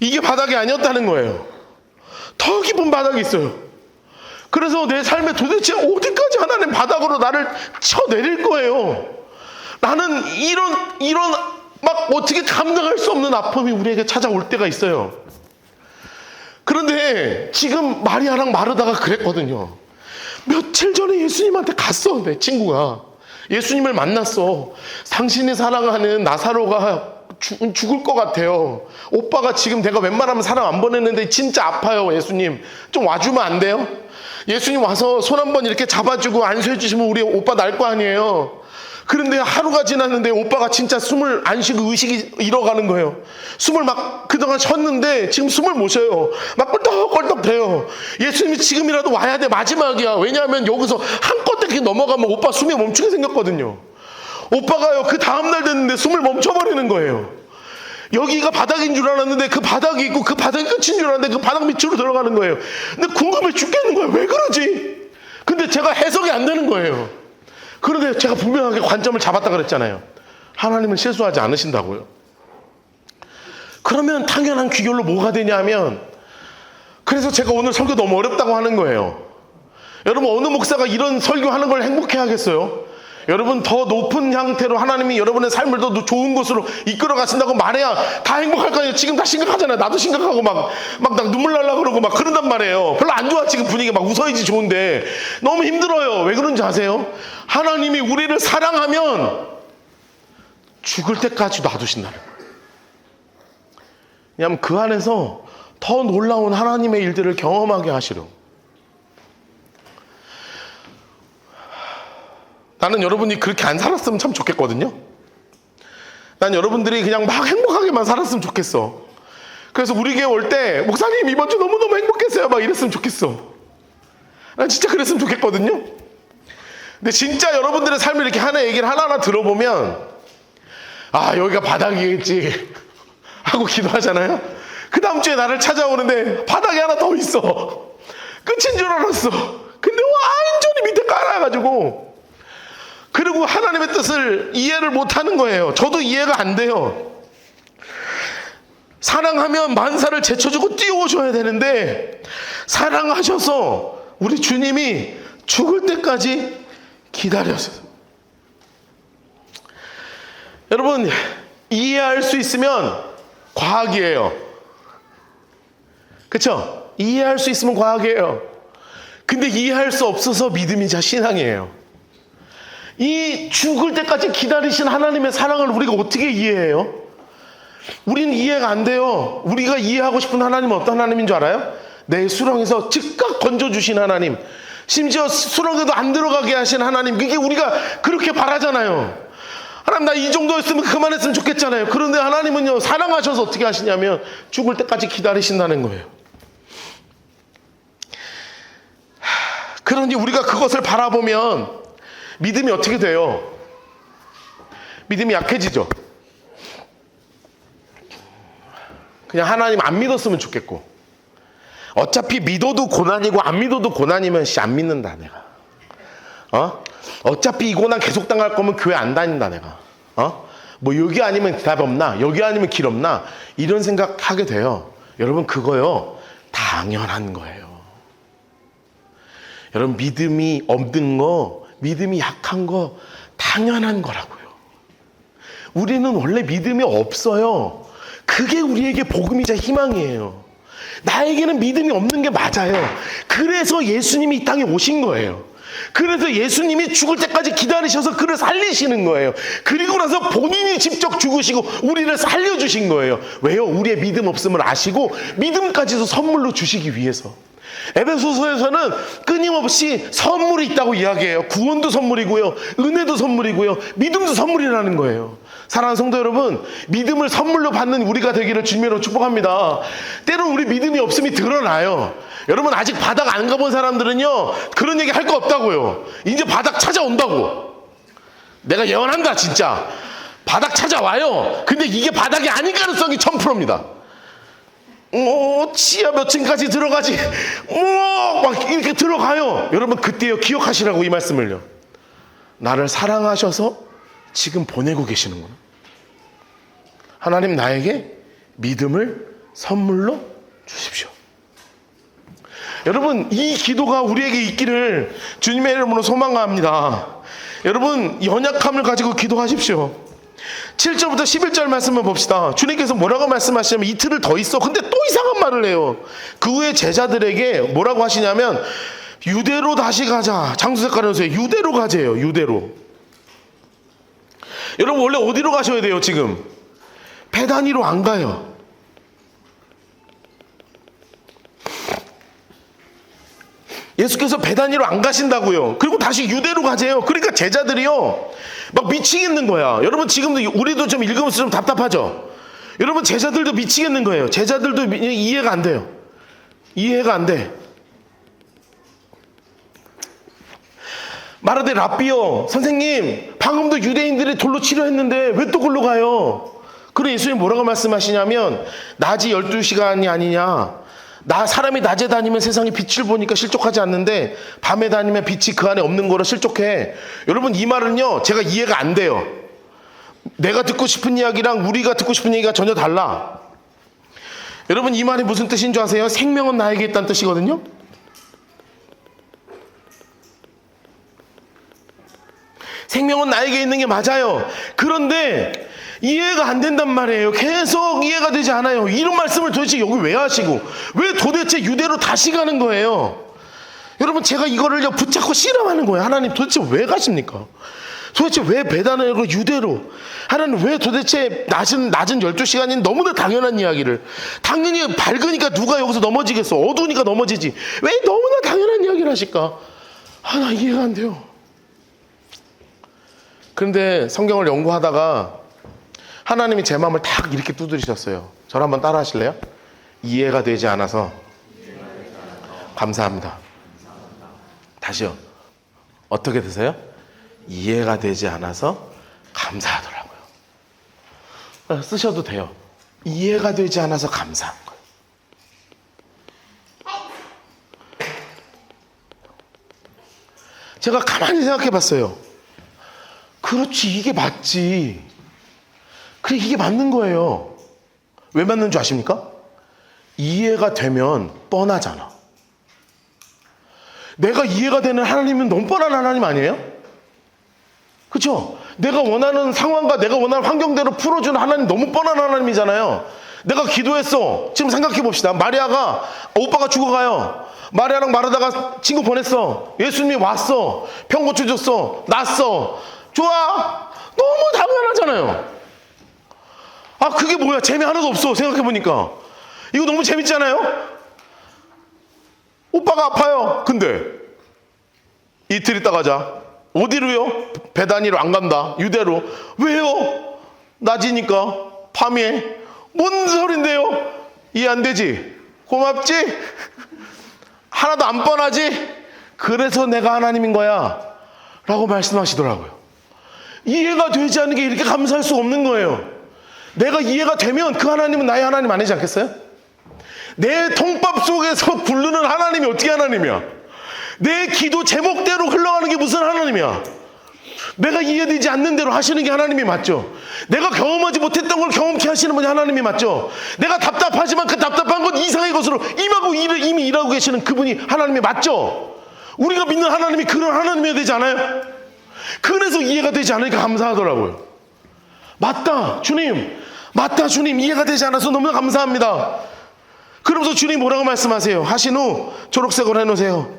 이게 바닥이 아니었다는 거예요. 더 깊은 바닥이 있어요. 그래서 내 삶에 도대체 어디까지 하나님 바닥으로 나를 쳐내릴 거예요. 나는 이런 막 어떻게 감당할 수 없는 아픔이 우리에게 찾아올 때가 있어요. 그런데 지금 마리아랑 마르다가 그랬거든요. 며칠 전에 예수님한테 갔어. 내 친구가 예수님을 만났어. 당신이 사랑하는 나사로가 죽을 것 같아요. 오빠가 지금 내가 웬만하면 사람 안 보냈는데 진짜 아파요. 예수님 좀 와주면 안 돼요? 예수님 와서 손 한번 이렇게 잡아주고 안수해 주시면 우리 오빠 날 거 아니에요. 그런데 하루가 지났는데 오빠가 진짜 숨을 안 쉬고 의식이 잃어가는 거예요. 숨을 막 그동안 쉬었는데 지금 숨을 못 쉬어요. 막 껄떡껄떡 돼요. 예수님이 지금이라도 와야 돼. 마지막이야. 왜냐하면 여기서 한껏 이렇게 넘어가면 오빠 숨이 멈추게 생겼거든요. 오빠가요, 그 다음날 됐는데 숨을 멈춰버리는 거예요. 여기가 바닥인 줄 알았는데 그 바닥이 있고 그 바닥이 끝인 줄 알았는데 그 바닥 밑으로 들어가는 거예요. 근데 궁금해 죽겠는 거예요. 왜 그러지? 근데 제가 해석이 안 되는 거예요. 그런데 제가 분명하게 관점을 잡았다 그랬잖아요. 하나님은 실수하지 않으신다고요. 그러면 당연한 귀결로 뭐가 되냐면, 그래서 제가 오늘 설교 너무 어렵다고 하는 거예요. 여러분, 어느 목사가 이런 설교하는 걸 행복해 하겠어요? 여러분, 더 높은 형태로 하나님이 여러분의 삶을 더 좋은 곳으로 이끌어 가신다고 말해야 다 행복할 거 아니에요. 지금 다 심각하잖아요. 나도 심각하고 막 눈물 날라 그러고 막 그런단 말이에요. 별로 안 좋아. 지금 분위기 막 웃어야지 좋은데 너무 힘들어요. 왜 그런지 아세요? 하나님이 우리를 사랑하면 죽을 때까지 놔두신다는 거예요. 왜냐하면 그 안에서 더 놀라운 하나님의 일들을 경험하게 하시려. 나는 여러분이 그렇게 안 살았으면 참 좋겠거든요. 난 여러분들이 그냥 막 행복하게만 살았으면 좋겠어. 그래서 우리 교회 올 때 목사님 이번 주 너무너무 행복했어요 막 이랬으면 좋겠어. 난 진짜 그랬으면 좋겠거든요. 근데 진짜 여러분들의 삶을 이렇게 얘기를 하나하나 들어보면 여기가 바닥이겠지 하고 기도하잖아요. 그 다음 주에 나를 찾아오는데 바닥이 하나 더 있어. 끝인 줄 알았어. 근데 완전히 밑에 깔아가지고, 그리고 하나님의 뜻을 이해를 못하는 거예요. 저도 이해가 안 돼요. 사랑하면 만사를 제쳐주고 뛰어오셔야 되는데 사랑하셔서 우리 주님이 죽을 때까지 기다렸어요. 여러분, 이해할 수 있으면 과학이에요. 그렇죠? 이해할 수 있으면 과학이에요. 근데 이해할 수 없어서 믿음이자 신앙이에요. 이 죽을 때까지 기다리신 하나님의 사랑을 우리가 어떻게 이해해요? 우리는 이해가 안 돼요. 우리가 이해하고 싶은 하나님은 어떤 하나님인 줄 알아요? 내 수렁에서 즉각 건져주신 하나님, 심지어 수렁에도 안 들어가게 하신 하나님. 그게 우리가 그렇게 바라잖아요. 하나님, 나 이 정도였으면 그만했으면 좋겠잖아요. 그런데 하나님은요, 사랑하셔서 어떻게 하시냐면 죽을 때까지 기다리신다는 거예요. 그러니 우리가 그것을 바라보면 믿음이 어떻게 돼요? 믿음이 약해지죠. 그냥 하나님 안 믿었으면 좋겠고, 어차피 믿어도 고난이고 안 믿어도 고난이면 안 믿는다 내가. 어차피 이 고난 계속 당할 거면 교회 안 다닌다 내가. 뭐 여기 아니면 답 없나, 여기 아니면 길 없나, 이런 생각하게 돼요. 여러분, 그거요 당연한 거예요. 여러분, 믿음이 없는 거, 믿음이 약한 거 당연한 거라고요. 우리는 원래 믿음이 없어요. 그게 우리에게 복음이자 희망이에요. 나에게는 믿음이 없는 게 맞아요. 그래서 예수님이 이 땅에 오신 거예요. 그래서 예수님이 죽을 때까지 기다리셔서 그를 살리시는 거예요. 그리고 나서 본인이 직접 죽으시고 우리를 살려주신 거예요. 왜요? 우리의 믿음 없음을 아시고 믿음까지도 선물로 주시기 위해서. 에베소서에서는 끊임없이 선물이 있다고 이야기해요. 구원도 선물이고요, 은혜도 선물이고요, 믿음도 선물이라는 거예요. 사랑하는 성도 여러분, 믿음을 선물로 받는 우리가 되기를 주님으로 축복합니다. 때론 우리 믿음이 없음이 드러나요. 여러분, 아직 바닥 안 가본 사람들은요 그런 얘기 할 거 없다고요. 이제 바닥 찾아온다고. 내가 예언한다. 진짜 바닥 찾아와요. 근데 이게 바닥이 아닌 가능성이 1000%입니다. 지하 몇 층까지 들어가지, 막 이렇게 들어가요. 여러분, 그때요 기억하시라고 이 말씀을요. 나를 사랑하셔서 지금 보내고 계시는구나. 하나님, 나에게 믿음을 선물로 주십시오. 여러분, 이 기도가 우리에게 있기를 주님의 이름으로 소망합니다. 여러분, 연약함을 가지고 기도하십시오. 7절부터 11절 말씀을 봅시다. 주님께서 뭐라고 말씀하시냐면, 이틀을 더 있어. 근데 또 이상한 말을 해요. 그 후에 제자들에게 뭐라고 하시냐면, 유대로 다시 가자. 장수 색깔을 보세요. 유대로 가재요. 유대로. 여러분, 원래 어디로 가셔야 돼요? 지금 베다니로 안 가요. 예수께서 베다니로 안 가신다고요. 그리고 다시 유대로 가재요. 그러니까 제자들이요 막 미치겠는 거야. 여러분, 지금도 우리도 좀 읽으면서 좀 답답하죠. 여러분, 제자들도 미치겠는 거예요. 제자들도 이해가 안 돼요. 이해가 안 돼. 마르데 랍비요, 선생님, 방금도 유대인들이 돌로 치료했는데 왜 또 글로 가요? 그래 예수님 뭐라고 말씀하시냐면, 낮이 12시간이 아니냐, 사람이 낮에 다니면 세상의 빛을 보니까 실족하지 않는데 밤에 다니면 빛이 그 안에 없는 거로 실족해. 여러분, 이 말은요 제가 이해가 안 돼요. 내가 듣고 싶은 이야기랑 우리가 듣고 싶은 얘기가 전혀 달라. 여러분, 이 말이 무슨 뜻인 줄 아세요? 생명은 나에게 있다는 뜻이거든요. 생명은 나에게 있는 게 맞아요. 그런데 이해가 안 된단 말이에요. 계속 이해가 되지 않아요. 이런 말씀을 도대체 여기 왜 하시고, 왜 도대체 유대로 다시 가는 거예요? 여러분, 제가 이거를 붙잡고 실험하는 거예요. 하나님, 도대체 왜 가십니까? 도대체 왜 베다니로 유대로? 하나님, 왜 도대체 낮은 12시간인 너무나 당연한 이야기를, 당연히 밝으니까 누가 여기서 넘어지겠어. 어두우니까 넘어지지. 왜 너무나 당연한 이야기를 하실까? 나 이해가 안 돼요. 그런데 성경을 연구하다가 하나님이 제 마음을 탁 이렇게 두드리셨어요. 저를 한번 따라 하실래요? 이해가 되지 않아서 감사합니다. 다시요. 어떻게 되세요? 이해가 되지 않아서 감사하더라고요. 쓰셔도 돼요. 이해가 되지 않아서 감사한 거예요. 제가 가만히 생각해 봤어요. 그렇지, 이게 맞지. 그래, 이게 맞는 거예요. 왜 맞는 줄 아십니까? 이해가 되면 뻔하잖아. 내가 이해가 되는 하나님은 너무 뻔한 하나님 아니에요? 그렇죠? 내가 원하는 상황과 내가 원하는 환경대로 풀어주는 하나님, 너무 뻔한 하나님이잖아요. 내가 기도했어. 지금 생각해 봅시다. 마리아가, 오빠가 죽어가요. 마리아랑 마르다가 친구 보냈어. 예수님이 왔어. 병 고쳐줬어. 났어. 좋아. 너무 당연하잖아요. 그게 뭐야? 재미 하나도 없어. 생각해보니까 이거 너무 재밌잖아요. 오빠가 아파요. 근데 이틀 있다 가자. 어디로요? 베다니로 안 간다. 유대로. 왜요? 낮이니까. 밤에. 뭔 소린데요? 이해 안 되지? 고맙지? 하나도 안 뻔하지? 그래서 내가 하나님인 거야 라고 말씀하시더라고요. 이해가 되지 않는 게 이렇게 감사할 수 없는 거예요. 내가 이해가 되면 그 하나님은 나의 하나님 아니지 않겠어요? 내 통밥 속에서 부르는 하나님이 어떻게 하나님이야? 내 기도 제목대로 흘러가는 게 무슨 하나님이야? 내가 이해되지 않는 대로 하시는 게 하나님이 맞죠? 내가 경험하지 못했던 걸 경험케 하시는 분이 하나님이 맞죠? 내가 답답하지만 그 답답한 건 이상의 것으로 임하고 이미 일하고 계시는 그분이 하나님이 맞죠? 우리가 믿는 하나님이 그런 하나님이어야 되지 않아요? 그래서 이해가 되지 않으니까 감사하더라고요. 맞다 주님, 맞다 주님, 이해가 되지 않아서 너무 감사합니다. 그러면서 주님 뭐라고 말씀하세요? 하신 후 초록색으로 해놓으세요.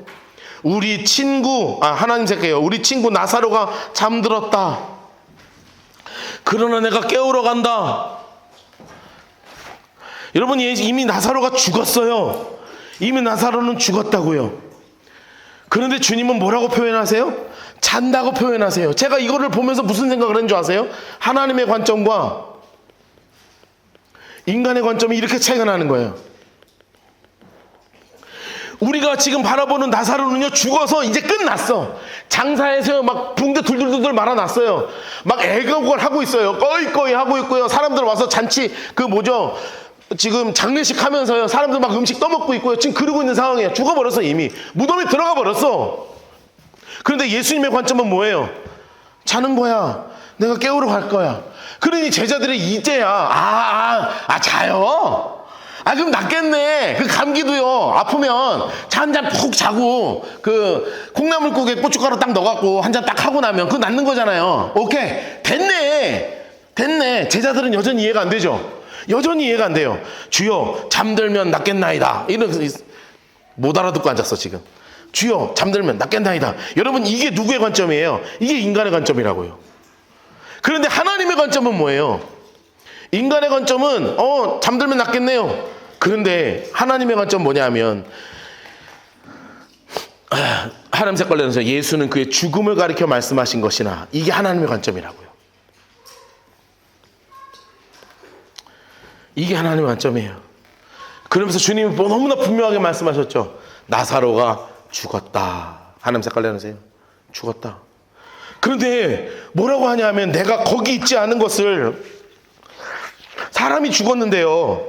우리 친구, 하나님 새끼예요. 우리 친구 나사로가 잠들었다. 그러나 내가 깨우러 간다. 여러분, 이미 나사로가 죽었어요. 이미 나사로는 죽었다고요. 그런데 주님은 뭐라고 표현하세요? 잔다고 표현하세요. 제가 이거를 보면서 무슨 생각을 했는 줄 아세요? 하나님의 관점과 인간의 관점이 이렇게 차이가 나는 거예요. 우리가 지금 바라보는 나사로는요, 죽어서 이제 끝났어. 장사해서 막 붕대 둘둘둘 말아놨어요. 막 애국을 하고 있어요. 꺼이꺼이 하고 있고요. 사람들 와서 잔치, 지금 장례식 하면서요, 사람들 막 음식 떠먹고 있고요. 지금 그러고 있는 상황이에요. 죽어버렸어, 이미. 무덤에 들어가 버렸어. 그런데 예수님의 관점은 뭐예요? 자는 거야. 내가 깨우러 갈 거야. 그러니 제자들이 이제야, 자요? 그럼 낫겠네. 그 감기도요, 아프면 차 한 잔 푹 자고, 콩나물국에 고춧가루 딱 넣어갖고 한 잔 딱 하고 나면 그거 낫는 거잖아요. 오케이. 됐네. 제자들은 여전히 이해가 안 되죠? 여전히 이해가 안 돼요. 주여, 잠들면 낫겠나이다. 못 알아듣고 앉았어, 지금. 주여, 잠들면 낫겠나이다. 여러분, 이게 누구의 관점이에요? 이게 인간의 관점이라고요. 그런데 하나님의 관점은 뭐예요? 인간의 관점은 잠들면 낫겠네요. 그런데 하나님의 관점은 뭐냐면, 하나님색 관련해서 예수는 그의 죽음을 가리켜 말씀하신 것이나, 이게 하나님의 관점이라고요. 이게 하나님의 관점이에요. 그러면서 주님이 너무나 분명하게 말씀하셨죠. 나사로가 죽었다. 하나님색 관련해서요. 죽었다. 그런데 뭐라고 하냐면, 내가 거기 있지 않은 것을, 사람이 죽었는데요.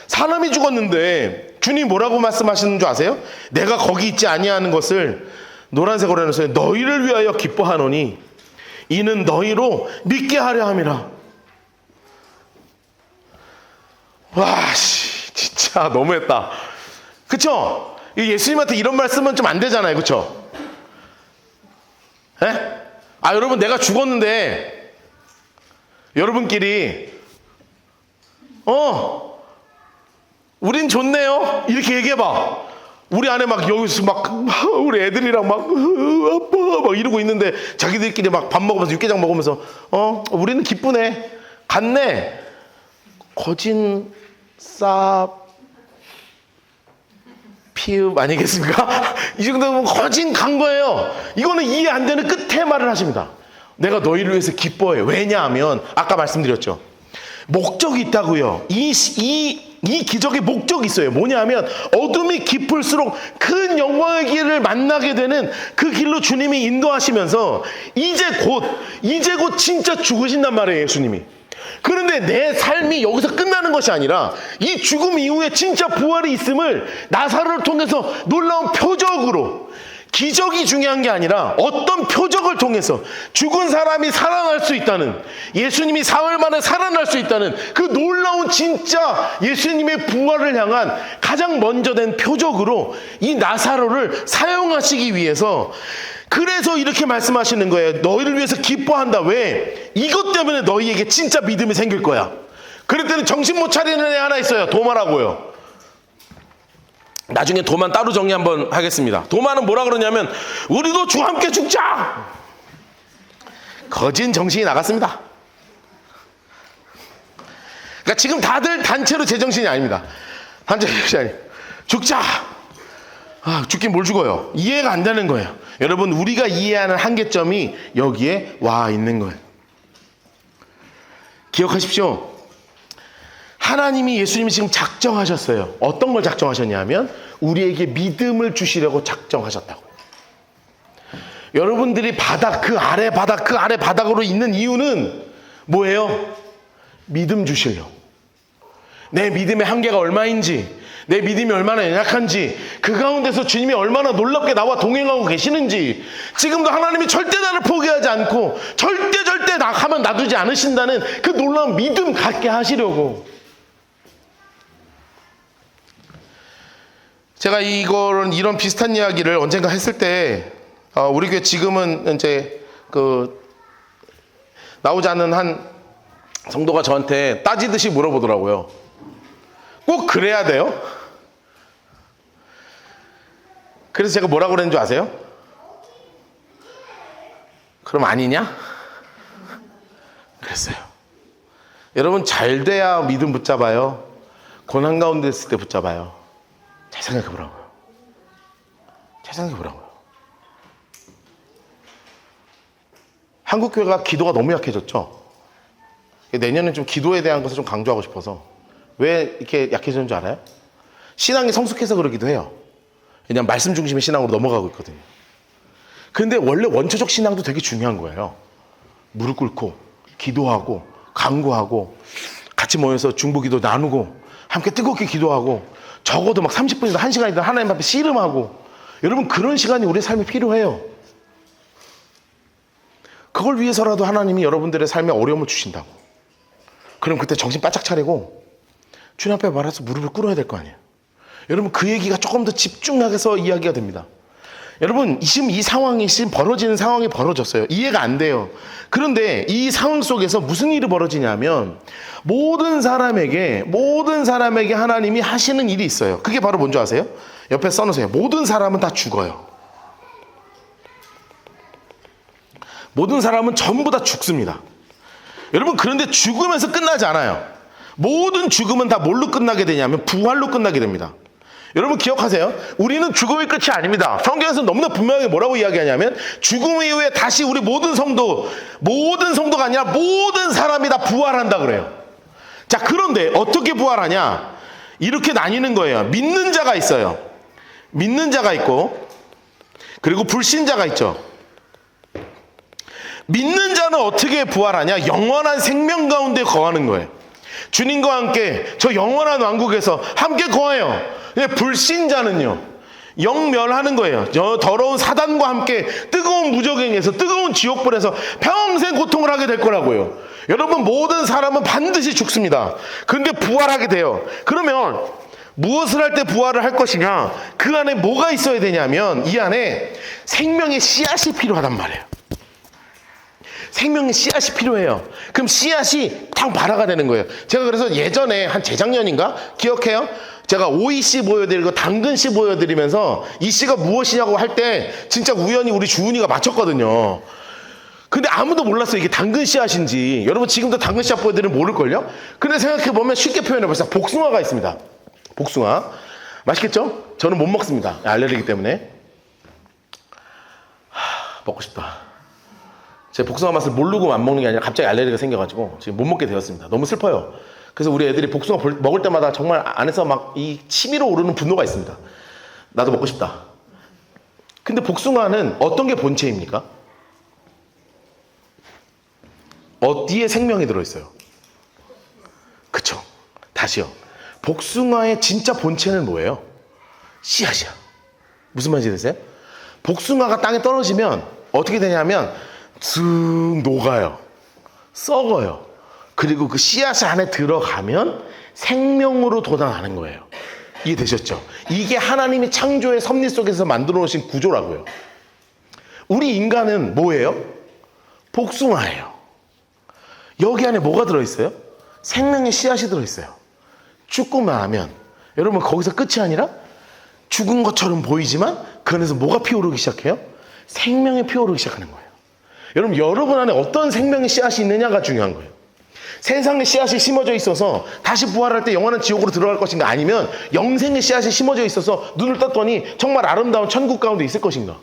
사람이 죽었는데 주님 뭐라고 말씀하시는 줄 아세요? 내가 거기 있지 아니하는 것을 노란색으로 해놓으세요. 너희를 위하여 기뻐하노니 이는 너희로 믿게 하려 함이라. 와, 진짜 너무했다. 그쵸? 예수님한테 이런 말씀은 좀 안 되잖아요. 그쵸? 에? 여러분, 내가 죽었는데 여러분끼리 우린 좋네요. 이렇게 얘기해봐. 우리 안에 막 여기서 우리 애들이랑 아빠 막 이러고 있는데 자기들끼리 막 밥 먹으면서 육개장 먹으면서 우리는 기쁘네. 갔네. 거진 피읍 아니겠습니까? 이 정도면 거진 간 거예요. 이거는 이해 안 되는 끝에 말을 하십니다. 내가 너희를 위해서 기뻐해. 왜냐하면 아까 말씀드렸죠. 목적이 있다고요. 이 기적의 목적이 있어요. 뭐냐면 어둠이 깊을수록 큰 영광의 길을 만나게 되는 그 길로 주님이 인도하시면서 이제 곧 진짜 죽으신단 말이에요. 예수님이. 그런데 내 삶이 여기서 끝나는 것이 아니라 이 죽음 이후에 진짜 부활이 있음을 나사로를 통해서 놀라운 표적으로, 기적이 중요한 게 아니라 어떤 표적을 통해서 죽은 사람이 살아날 수 있다는, 예수님이 사흘 만에 살아날 수 있다는 그 놀라운 진짜 예수님의 부활을 향한 가장 먼저 된 표적으로 이 나사로를 사용하시기 위해서, 그래서 이렇게 말씀하시는 거예요. 너희를 위해서 기뻐한다. 왜? 이것 때문에 너희에게 진짜 믿음이 생길 거야. 그랬더니 정신 못 차리는 애 하나 있어요. 도마라고요. 나중에 도만 따로 정리 한번 하겠습니다. 도마는 뭐라 그러냐면, 우리도 주와 함께 죽자. 거진 정신이 나갔습니다. 그러니까 지금 다들 단체로 제정신이 아닙니다. 단체 제정신이 아니에요. 죽자. 죽긴 뭘 죽어요. 이해가 안 되는 거예요. 여러분, 우리가 이해하는 한계점이 여기에 와 있는 거예요. 기억하십시오. 하나님이, 예수님이 지금 작정하셨어요. 어떤 걸 작정하셨냐면 우리에게 믿음을 주시려고 작정하셨다고. 여러분들이 바닥, 그 아래 바닥, 그 아래 바닥으로 있는 이유는 뭐예요? 믿음 주시려고. 내 믿음의 한계가 얼마인지, 내 믿음이 얼마나 연약한지, 그 가운데서 주님이 얼마나 놀랍게 나와 동행하고 계시는지, 지금도 하나님이 절대 나를 포기하지 않고 절대 나 가만 놔두지 않으신다는 그 놀라운 믿음 갖게 하시려고. 제가 이런 비슷한 이야기를 언젠가 했을 때, 우리 교회 지금은 이제 나오지 않는 한 성도가 저한테 따지듯이 물어보더라고요. 꼭 그래야 돼요? 그래서 제가 뭐라고 그랬는 줄 아세요? 그럼 아니냐? 그랬어요. 여러분, 잘 돼야 믿음 붙잡아요? 고난 가운데 있을 때 붙잡아요? 잘 생각해보라고요. 잘 생각해보라고요. 한국교회가 기도가 너무 약해졌죠? 내년엔 좀 기도에 대한 것을 좀 강조하고 싶어서. 왜 이렇게 약해졌는 줄 알아요? 신앙이 성숙해서 그러기도 해요. 왜냐하면 말씀 중심의 신앙으로 넘어가고 있거든요. 근데 원래 원초적 신앙도 되게 중요한 거예요. 무릎 꿇고 기도하고 간구하고 같이 모여서 중보기도 나누고 함께 뜨겁게 기도하고 적어도 막 30분이든 1시간이든 하나님 앞에 씨름하고, 여러분 그런 시간이 우리의 삶에 필요해요. 그걸 위해서라도 하나님이 여러분들의 삶에 어려움을 주신다고. 그럼 그때 정신 바짝 차리고 주님 앞에 말아서 무릎을 꿇어야 될 거 아니에요. 여러분 그 얘기가 조금 더 집중해서 이야기가 됩니다. 여러분 지금 이 상황이 벌어지는 상황이 벌어졌어요. 이해가 안 돼요. 그런데 이 상황 속에서 무슨 일이 벌어지냐면 모든 사람에게 하나님이 하시는 일이 있어요. 그게 바로 뭔지 아세요? 옆에 써놓으세요. 모든 사람은 다 죽어요. 모든 사람은 전부 다 죽습니다. 여러분 그런데 죽으면서 끝나지 않아요. 모든 죽음은 다 뭘로 끝나게 되냐면 부활로 끝나게 됩니다. 여러분 기억하세요. 우리는 죽음이 끝이 아닙니다. 성경에서 너무나 분명하게 뭐라고 이야기하냐면 죽음 이후에 다시 우리 모든 성도가 아니라 모든 사람이 다 부활한다 그래요. 자, 그런데 어떻게 부활하냐? 이렇게 나뉘는 거예요. 믿는 자가 있어요. 믿는 자가 있고, 그리고 불신자가 있죠. 믿는 자는 어떻게 부활하냐? 영원한 생명 가운데 거하는 거예요. 주님과 함께 저 영원한 왕국에서 함께 거해요. 불신자는요, 영멸하는 거예요. 저 더러운 사단과 함께 뜨거운 무저갱에서, 뜨거운 지옥불에서 평생 고통을 하게 될 거라고요. 여러분 모든 사람은 반드시 죽습니다. 그런데 부활하게 돼요. 그러면 무엇을 할 때 부활을 할 것이냐? 그 안에 뭐가 있어야 되냐면 이 안에 생명의 씨앗이 필요하단 말이에요. 생명의 씨앗이 필요해요. 그럼 씨앗이 딱 발화가 되는 거예요. 제가 그래서 예전에 한 재작년인가 기억해요? 제가 오이씨 보여드리고 당근씨 보여드리면서 이 씨가 무엇이냐고 할 때 진짜 우연히 우리 주은이가 맞췄거든요. 근데 아무도 몰랐어요. 이게 당근 씨앗인지. 여러분 지금도 당근 씨앗 보여드리면 모를걸요? 근데 생각해보면 쉽게 표현해보세요. 복숭아가 있습니다. 복숭아. 맛있겠죠? 저는 못 먹습니다. 알레르기 때문에. 먹고 싶다. 제가 복숭아 맛을 모르고 안 먹는 게 아니라 갑자기 알레르기가 생겨가지고 지금 못 먹게 되었습니다. 너무 슬퍼요. 그래서 우리 애들이 복숭아 먹을 때마다 정말 안에서 막 이 치밀어 오르는 분노가 있습니다. 나도 먹고 싶다. 근데 복숭아는 어떤 게 본체입니까? 어디에 생명이 들어있어요? 그쵸? 다시요. 복숭아의 진짜 본체는 뭐예요? 씨앗이야. 무슨 말인지 되세요? 복숭아가 땅에 떨어지면 어떻게 되냐면 쓱 녹아요. 썩어요. 그리고 그 씨앗 안에 들어가면 생명으로 돋아나는 거예요. 이해되셨죠? 이게 하나님이 창조의 섭리 속에서 만들어 놓으신 구조라고요. 우리 인간은 뭐예요? 복숭아예요. 여기 안에 뭐가 들어있어요? 생명의 씨앗이 들어있어요. 죽고만 하면 여러분 거기서 끝이 아니라 죽은 것처럼 보이지만 그 안에서 뭐가 피어오르기 시작해요? 생명이 피어오르기 시작하는 거예요. 여러분 안에 어떤 생명의 씨앗이 있느냐가 중요한 거예요. 세상의 씨앗이 심어져 있어서 다시 부활할 때 영원한 지옥으로 들어갈 것인가, 아니면 영생의 씨앗이 심어져 있어서 눈을 떴더니 정말 아름다운 천국 가운데 있을 것인가.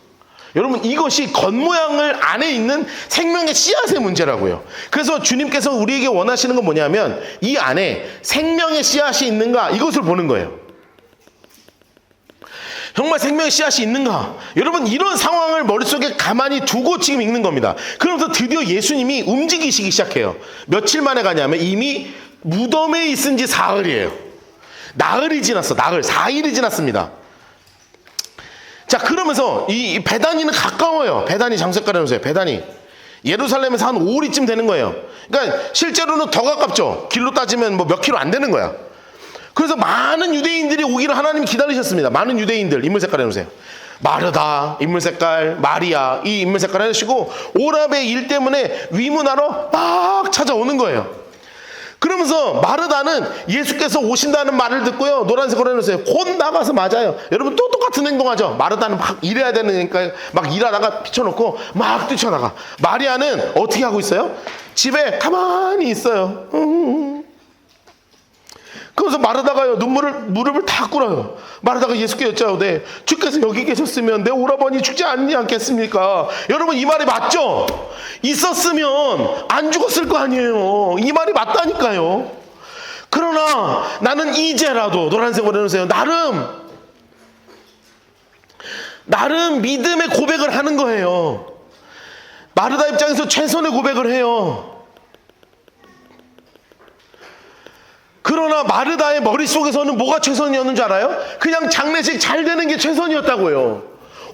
여러분 이것이 겉모양을 안에 있는 생명의 씨앗의 문제라고요. 그래서 주님께서 우리에게 원하시는 건 뭐냐면 이 안에 생명의 씨앗이 있는가, 이것을 보는 거예요. 정말 생명의 씨앗이 있는가? 여러분, 이런 상황을 머릿속에 가만히 두고 지금 읽는 겁니다. 그러면서 드디어 예수님이 움직이시기 시작해요. 며칠 만에 가냐면 이미 무덤에 있은 지 사흘이에요. 나흘이 지났어. 나흘. 4일이 지났습니다. 자, 그러면서 이 베다니는 가까워요. 베다니 장색가래 놓으세요. 베다니. 예루살렘에서 한 5리쯤 되는 거예요. 그러니까 실제로는 더 가깝죠. 길로 따지면 뭐 몇 킬로 안 되는 거야. 그래서 많은 유대인들이 오기를 하나님이 기다리셨습니다. 많은 유대인들. 인물 색깔 해놓으세요. 마르다, 인물 색깔, 마리아, 이 인물 색깔 해놓으시고 오랍의 일 때문에 위문하러 막 찾아오는 거예요. 그러면서 마르다는 예수께서 오신다는 말을 듣고요. 노란색으로 해놓으세요. 곧 나가서 맞아요. 여러분 또 똑같은 행동하죠. 마르다는 막 일해야 되니까 막 일하다가 비춰놓고 막 뛰쳐나가. 마리아는 어떻게 하고 있어요? 집에 가만히 있어요. 그래서 마르다가요, 무릎을 다 꿇어요. 마르다가 예수께 여짜오되 주께서 여기 계셨으면 내 오라버니 죽지 않겠습니까? 여러분, 이 말이 맞죠? 있었으면 안 죽었을 거 아니에요. 이 말이 맞다니까요. 그러나 나는 이제라도, 노란색으로 해놓으세요, 나름 믿음의 고백을 하는 거예요. 마르다 입장에서 최선의 고백을 해요. 그러나 마르다의 머릿속에서는 뭐가 최선이었는 줄 알아요? 그냥 장례식 잘 되는 게 최선이었다고요.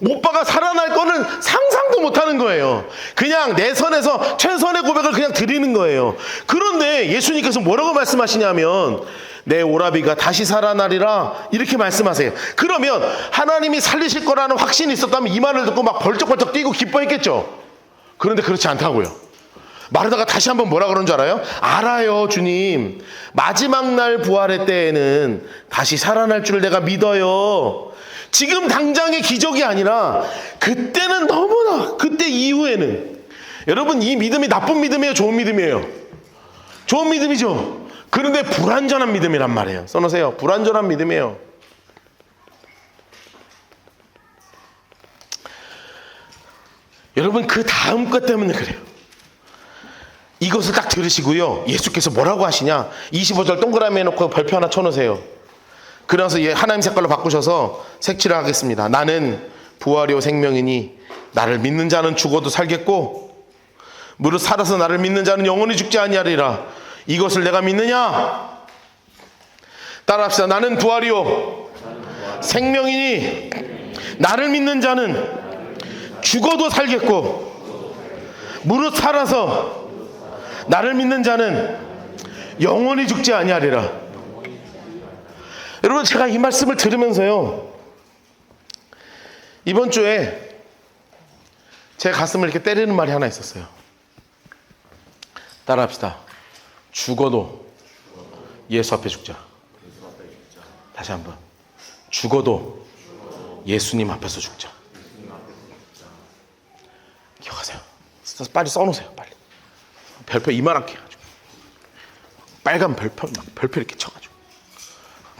오빠가 살아날 거는 상상도 못하는 거예요. 그냥 내 선에서 최선의 고백을 그냥 드리는 거예요. 그런데 예수님께서 뭐라고 말씀하시냐면 내 오라비가 다시 살아나리라 이렇게 말씀하세요. 그러면 하나님이 살리실 거라는 확신이 있었다면 이 말을 듣고 막 벌쩍벌쩍 뛰고 기뻐했겠죠. 그런데 그렇지 않다고요. 마르다가 다시 한번 뭐라 그런 줄 알아요? 알아요, 주님. 마지막 날 부활의 때에는 다시 살아날 줄 내가 믿어요. 지금 당장의 기적이 아니라 그때는 너무나, 그때 이후에는. 여러분, 이 믿음이 나쁜 믿음이에요, 좋은 믿음이에요? 좋은 믿음이죠. 그런데 불완전한 믿음이란 말이에요. 써놓으세요. 불완전한 믿음이에요. 여러분, 그 다음 것 때문에 그래요. 이것을 딱 들으시고요. 예수께서 뭐라고 하시냐? 25절 동그라미 해놓고 별표 하나 쳐놓으세요. 그래서 하나님 색깔로 바꾸셔서 색칠을 하겠습니다. 나는 부활이요 생명이니 나를 믿는 자는 죽어도 살겠고 무릇 살아서 나를 믿는 자는 영원히 죽지 아니하리라. 이것을 내가 믿느냐? 따라합시다. 나는 부활이요 생명이니 나를 믿는 자는 죽어도 살겠고 무릇 살아서 나를 믿는 자는 영원히 죽지 아니하리라. 여러분, 제가 이 말씀을 들으면서요, 이번 주에 제 가슴을 이렇게 때리는 말이 하나 있었어요. 따라합시다. 죽어도 예수 앞에 죽자. 다시 한번. 죽어도 예수님 앞에서 죽자. 기억하세요. 빨리 써놓으세요. 빨리. 별표 이만하게 해가지고 빨간 별표 이렇게 쳐가지고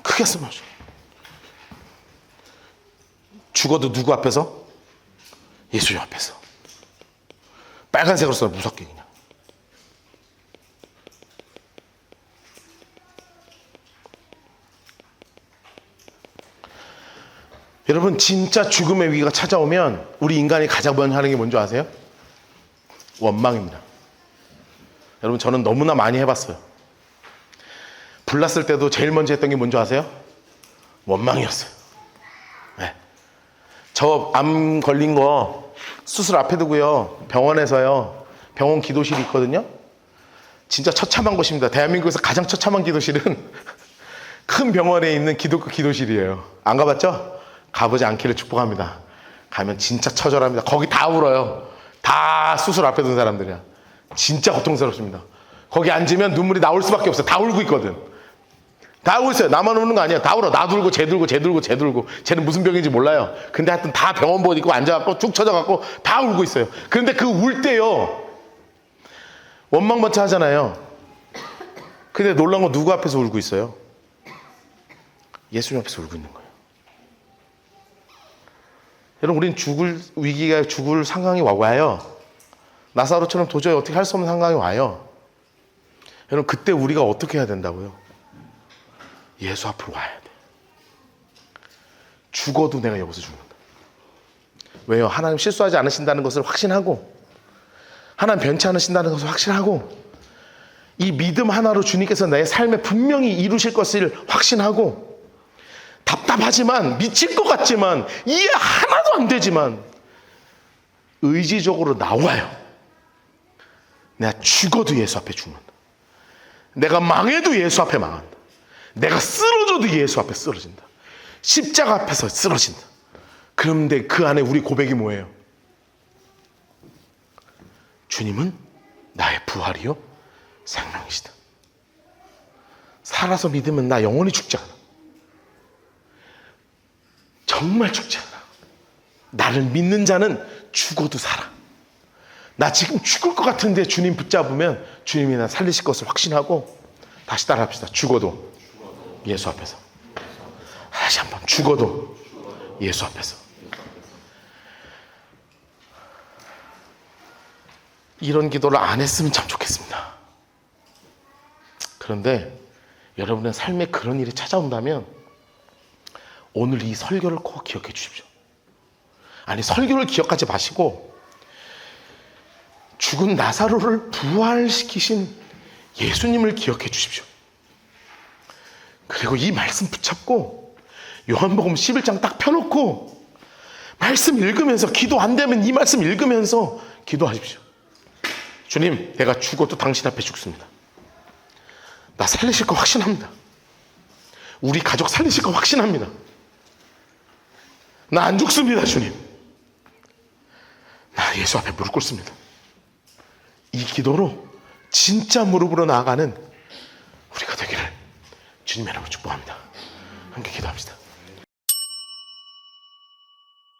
크게 쓰면서 죽어도 누구 앞에서? 예수님 앞에서. 빨간색으로 써 무섭게 그냥. 여러분, 진짜 죽음의 위기가 찾아오면 우리 인간이 가장 먼저 하는 게 뭔지 아세요? 원망입니다. 여러분, 저는 너무나 많이 해봤어요. 불났을 때도 제일 먼저 했던 게 뭔지 아세요? 원망이었어요. 네. 저 암 걸린 거 수술 앞에 두고요, 병원에서요, 병원 기도실이 있거든요. 진짜 처참한 곳입니다. 대한민국에서 가장 처참한 기도실은 큰 병원에 있는 기독교 기도실이에요. 안 가봤죠? 가보지 않기를 축복합니다. 가면 진짜 처절합니다. 거기 다 울어요. 다 수술 앞에 둔 사람들이야. 진짜 고통스럽습니다. 거기 앉으면 눈물이 나올 수밖에 없어요. 다 울고 있거든. 다 울고 있어요. 나만 우는 거 아니야. 다 울어. 나도 울고 쟤도 울고 쟤도 울고 쟤도 울고. 쟤는 무슨 병인지 몰라요. 근데 하여튼 다 병원복 입고 앉아갖고 쭉 쳐져갖고 다 울고 있어요. 그런데 그 울 때요, 원망번차 하잖아요. 근데 놀라운 건 누구 앞에서 울고 있어요? 예수님 앞에서 울고 있는 거예요. 여러분, 우린 죽을 위기가, 죽을 상황이 와요. 나사로처럼 도저히 어떻게 할 수 없는 상황이 와요. 여러분, 그때 우리가 어떻게 해야 된다고요? 예수 앞으로 와야 돼. 죽어도 내가 여기서 죽는다. 왜요? 하나님 실수하지 않으신다는 것을 확신하고, 하나님 변치 않으신다는 것을 확신하고, 이 믿음 하나로 주님께서 내 삶에 분명히 이루실 것을 확신하고, 답답하지만, 미칠 것 같지만, 이해 하나도 안 되지만 의지적으로 나와요. 내가 죽어도 예수 앞에 죽는다. 내가 망해도 예수 앞에 망한다. 내가 쓰러져도 예수 앞에 쓰러진다. 십자가 앞에서 쓰러진다. 그런데 그 안에 우리 고백이 뭐예요? 주님은 나의 부활이요 생명이시다. 살아서 믿으면 나 영원히 죽지 않아. 정말 죽지 않아. 나를 믿는 자는 죽어도 살아. 나 지금 죽을 것 같은데 주님 붙잡으면 주님이 나 살리실 것을 확신하고, 다시 따라합시다. 죽어도 예수 앞에서. 다시 한번, 죽어도 예수 앞에서. 이런 기도를 안 했으면 참 좋겠습니다. 그런데 여러분의 삶에 그런 일이 찾아온다면 오늘 이 설교를 꼭 기억해 주십시오. 아니, 설교를 기억하지 마시고 죽은 나사로를 부활시키신 예수님을 기억해 주십시오. 그리고 이 말씀 붙잡고 요한복음 11장 딱 펴놓고 말씀 읽으면서, 기도 안 되면 이 말씀 읽으면서 기도하십시오. 주님, 내가 죽어도 당신 앞에 죽습니다. 나 살리실 거 확신합니다. 우리 가족 살리실 거 확신합니다. 나 안 죽습니다, 주님. 나 예수 앞에 무릎 꿇습니다. 이 기도로 진짜 무릎으로 나아가는 우리가 되기를 주님의 이름으로 축복합니다. 함께 기도합시다.